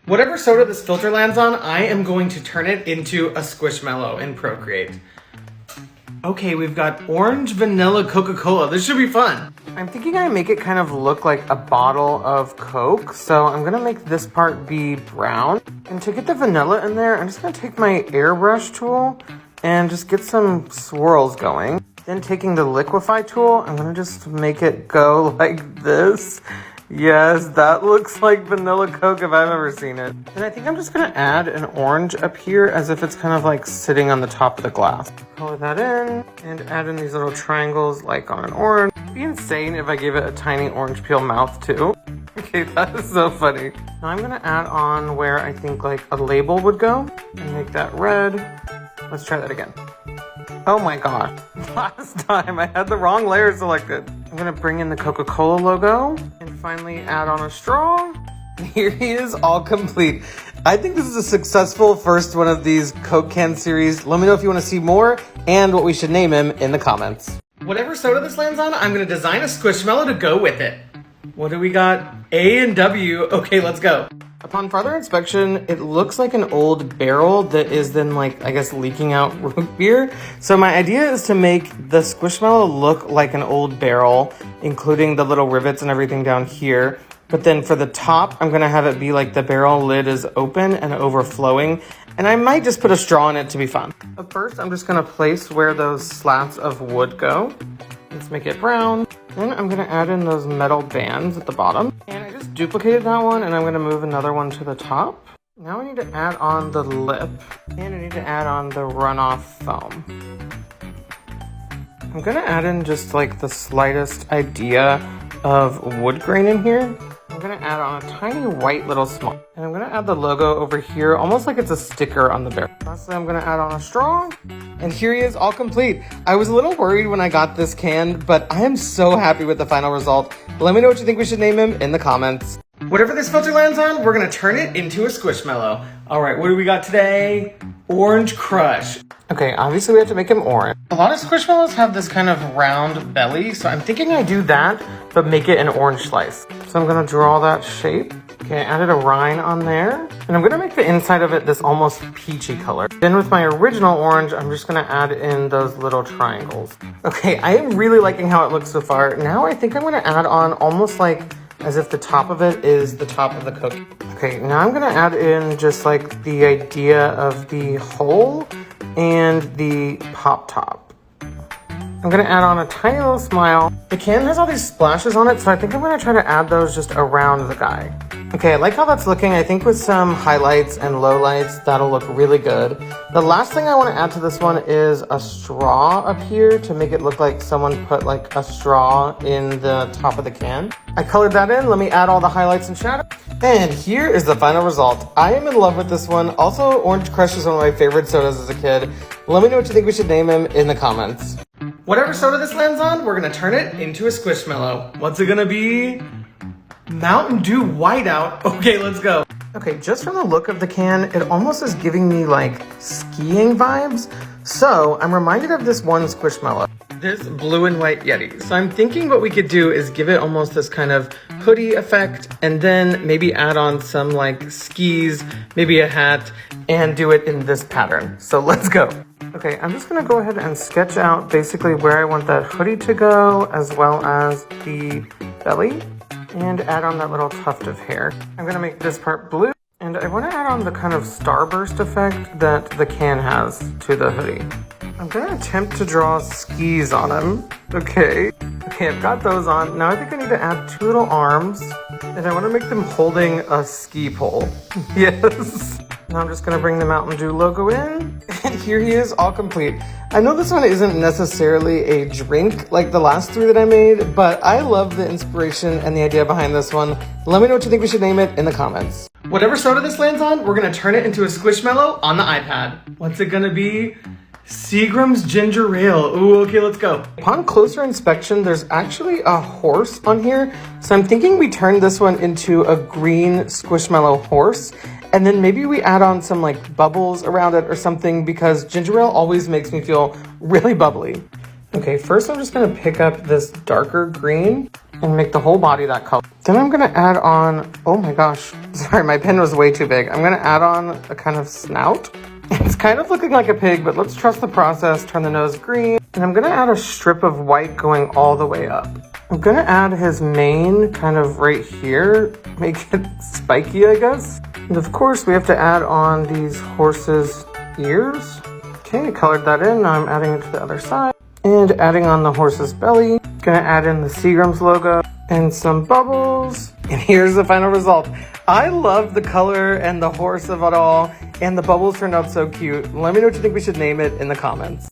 Whatever soda this filter lands on, I am going to turn it into a Squishmallow in Procreate. Okay, we've got orange vanilla Coca-Cola. This should be fun. I'm thinking I make it kind of look like a bottle of Coke. So I'm gonna make this part be brown. And to get the vanilla in there, I'm just gonna take my airbrush tool and just get some swirls going. Then taking the liquefy tool, I'm gonna just make it go like this. Yes, that looks like vanilla Coke if I've ever seen it. And I think I'm just gonna add an orange up here as if it's kind of like sitting on the top of the glass. Color that in and add in these little triangles like on an orange. It'd be insane if I gave it a tiny orange peel mouth too. Okay, that is so funny. Now I'm gonna add on where I think like a label would go and make that red. Let's try that again. Oh my gosh, last time I had the wrong layer selected. I'm gonna bring in the Coca-Cola logo and finally add on a straw. Here he is, all complete. I think this is a successful first one of these Coke can series. Let me know if you wanna see more and what we should name him in the comments. Whatever soda this lands on, I'm gonna design a Squishmallow to go with it. What do we got? A and W, okay, let's go. Upon further inspection, it looks like an old barrel that is then like, I guess, leaking out root beer. So my idea is to make the Squishmallow look like an old barrel, including the little rivets and everything down here. But then for the top, I'm gonna have it be like the barrel lid is open and overflowing. And I might just put a straw in it to be fun. But first, I'm just gonna place where those slats of wood go. Let's make it brown. Then I'm gonna add in those metal bands at the bottom. And I just duplicated that one and I'm gonna move another one to the top. Now I need to add on the lip and I need to add on the runoff foam. I'm gonna add in just like the slightest idea of wood grain in here. I'm gonna add on a tiny white little small. And I'm gonna add the logo over here, almost like it's a sticker on the barrel. Lastly, I'm gonna add on a straw. And here he is, all complete. I was a little worried when I got this can, but I am so happy with the final result. Let me know what you think we should name him in the comments. Whatever this filter lands on, we're gonna turn it into a Squishmallow. All right, what do we got today? Orange Crush. Okay, obviously we have to make him orange. A lot of Squishmallows have this kind of round belly, so I'm thinking I do that, but make it an orange slice. So I'm gonna draw that shape. Okay, I added a rind on there. And I'm gonna make the inside of it this almost peachy color. Then with my original orange, I'm just gonna add in those little triangles. Okay, I am really liking how it looks so far. Now I think I'm gonna add on almost like as if the top of it is the top of the cookie. Okay, now I'm gonna add in just like the idea of the hole and the pop top. I'm gonna add on a tiny little smile. The can has all these splashes on it, so I think I'm gonna try to add those just around the guy. Okay, I like how that's looking. I think with some highlights and lowlights, that'll look really good. The last thing I wanna add to this one is a straw up here to make it look like someone put like a straw in the top of the can. I colored that in. Let me add all the highlights and shadow. And here is the final result. I am in love with this one. Also, Orange Crush is one of my favorite sodas as a kid. Let me know what you think we should name him in the comments. Whatever soda this lands on, we're gonna turn it into a Squishmallow. What's it gonna be? Mountain Dew Whiteout. Okay, let's go. Okay, just from the look of the can, it almost is giving me like skiing vibes. So I'm reminded of this one Squishmallow, this blue and white Yeti. So I'm thinking what we could do is give it almost this kind of hoodie effect and then maybe add on some like skis, maybe a hat, and do it in this pattern. So let's go. Okay, I'm just gonna go ahead and sketch out basically where I want that hoodie to go as well as the belly and add on that little tuft of hair. I'm gonna make this part blue and I wanna add on the kind of starburst effect that the can has to the hoodie. I'm gonna attempt to draw skis on him. Okay, I've got those on. Now I think I need to add two little arms and I wanna make them holding a ski pole. Yes. Now I'm just gonna bring the Mountain Dew logo in, and here he is, all complete. I know this one isn't necessarily a drink like the last three that I made, but I love the inspiration and the idea behind this one. Let me know what you think we should name it in the comments. Whatever soda this lands on, we're gonna turn it into a Squishmallow on the iPad. What's it gonna be? Seagram's Ginger Ale. Ooh, okay, let's go. Upon closer inspection, there's actually a horse on here. So I'm thinking we turn this one into a green Squishmallow horse. And then maybe we add on some like bubbles around it or something because ginger ale always makes me feel really bubbly. Okay, first I'm just gonna pick up this darker green and make the whole body that color. Then I'm gonna add on, oh my gosh, sorry, my pen was way too big. I'm gonna add on a kind of snout. It's kind of looking like a pig, but let's trust the process. Turn the nose green, and I'm gonna add a strip of white going all the way up. I'm gonna add his mane kind of right here, make it spiky, I guess. And of course, we have to add on these horses' ears. Okay, I colored that in. Now I'm adding it to the other side. And adding on the horse's belly. Gonna add in the Seagram's logo and some bubbles. And here's the final result. I love the color and the horse of it all. And the bubbles turned out so cute. Let me know what you think we should name it in the comments.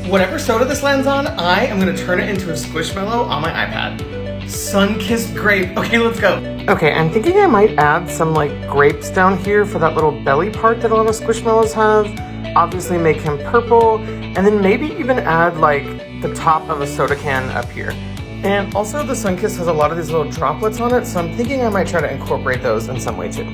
Whatever soda this lands on, I am gonna turn it into a Squishmallow on my iPad. Sunkissed Grape. Okay, let's go. Okay, I'm thinking I might add some like grapes down here for that little belly part that a lot of Squishmallows have. Obviously make him purple, and then maybe even add like the top of a soda can up here. And also the Sunkissed has a lot of these little droplets on it, so I'm thinking I might try to incorporate those in some way too.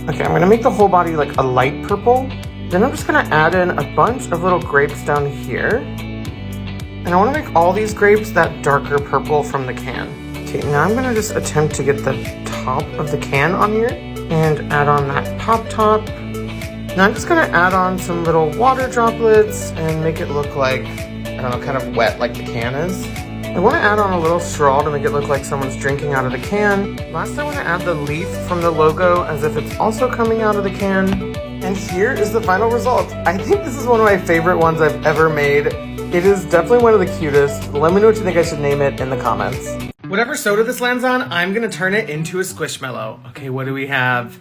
Okay, I'm gonna make the whole body like a light purple. Then I'm just gonna add in a bunch of little grapes down here. And I wanna make all these grapes that darker purple from the can. Okay, now I'm gonna just attempt to get the top of the can on here and add on that pop top. Now I'm just gonna add on some little water droplets and make it look like, I don't know, kind of wet like the can is. I wanna add on a little straw to make it look like someone's drinking out of the can. Last I wanna add the leaf from the logo as if it's also coming out of the can. And here is the final result. I think this is one of my favorite ones I've ever made. It is definitely one of the cutest. Let me know what you think I should name it in the comments. Whatever soda this lands on, I'm gonna turn it into a Squishmallow. Okay, what do we have?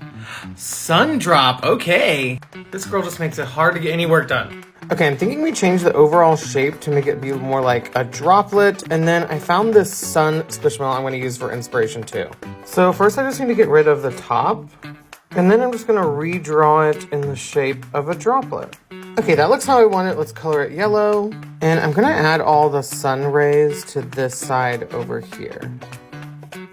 Sundrop, okay. This girl just makes it hard to get any work done. Okay, I'm thinking we change the overall shape to make it be more like a droplet, and then I found this sun Squishmallow I'm gonna use for inspiration too. So first I just need to get rid of the top, and then I'm just gonna redraw it in the shape of a droplet. Okay, that looks how I want it. Let's color it yellow. And I'm gonna add all the sun rays to this side over here.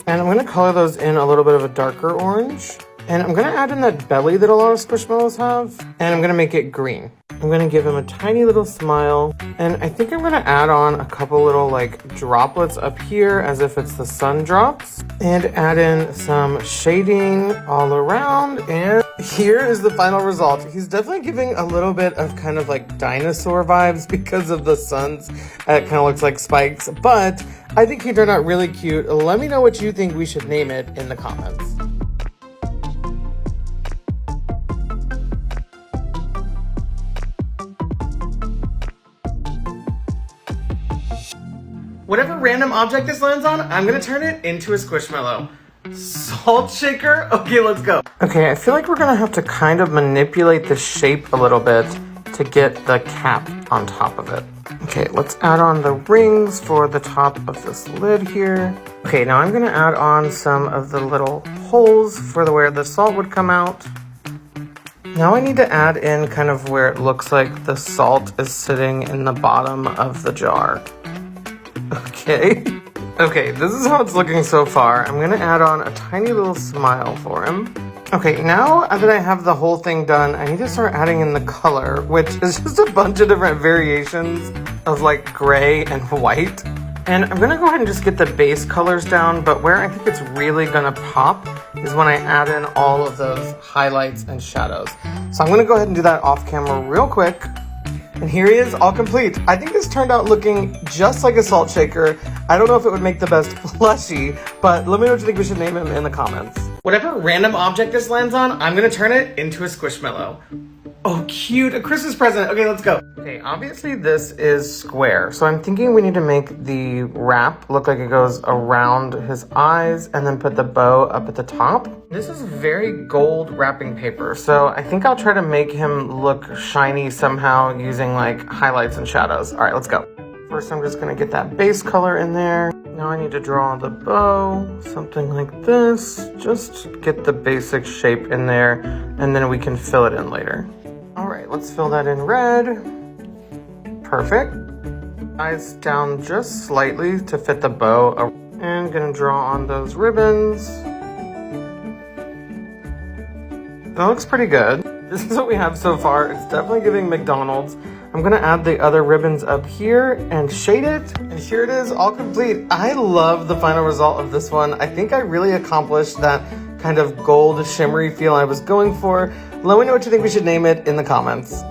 And I'm gonna color those in a little bit of a darker orange. And I'm gonna add in that belly that a lot of Squishmallows have. And I'm gonna make it green. I'm gonna give him a tiny little smile. And I think I'm gonna add on a couple little like droplets up here as if it's the sun drops. And add in some shading all around. And here is the final result. He's definitely giving a little bit of kind of like dinosaur vibes because of the suns. It kind of looks like spikes, but I think he turned out really cute. Let me know what you think we should name it in the comments. Whatever random object this lands on, I'm gonna turn it into a Squishmallow. Salt shaker? Okay, let's go. Okay, I feel like we're gonna have to kind of manipulate the shape a little bit to get the cap on top of it. Okay, let's add on the rings for the top of this lid here. Okay, now I'm gonna add on some of the little holes for where the salt would come out. Now I need to add in kind of where it looks like the salt is sitting in the bottom of the jar. Okay. Okay, this is how it's looking so far. I'm gonna add on a tiny little smile for him. Okay, now that I have the whole thing done, I need to start adding in the color, which is just a bunch of different variations of like gray and white. And I'm gonna go ahead and just get the base colors down, but where I think it's really gonna pop is when I add in all of those highlights and shadows. So I'm gonna go ahead and do that off camera real quick. And here he is, all complete. I think this turned out looking just like a salt shaker. I don't know if it would make the best plushie, but let me know what you think we should name him in the comments. Whatever random object this lands on, I'm gonna turn it into a Squishmallow. Oh, cute, a Christmas present. Okay, let's go. Okay, obviously this is square, so I'm thinking we need to make the wrap look like it goes around his eyes and then put the bow up at the top. This is very gold wrapping paper, so I think I'll try to make him look shiny somehow using like highlights and shadows. All right, let's go. First, I'm just gonna get that base color in there. Now I need to draw the bow, something like this. Just get the basic shape in there, and then we can fill it in later. All right, let's fill that in red. Perfect. Eyes down just slightly to fit the bow. And gonna draw on those ribbons. That looks pretty good. This is what we have so far. It's definitely giving McDonald's. I'm gonna add the other ribbons up here and shade it. And here it is, all complete. I love the final result of this one. I think I really accomplished that kind of gold shimmery feel I was going for. Let me know what you think we should name it in the comments.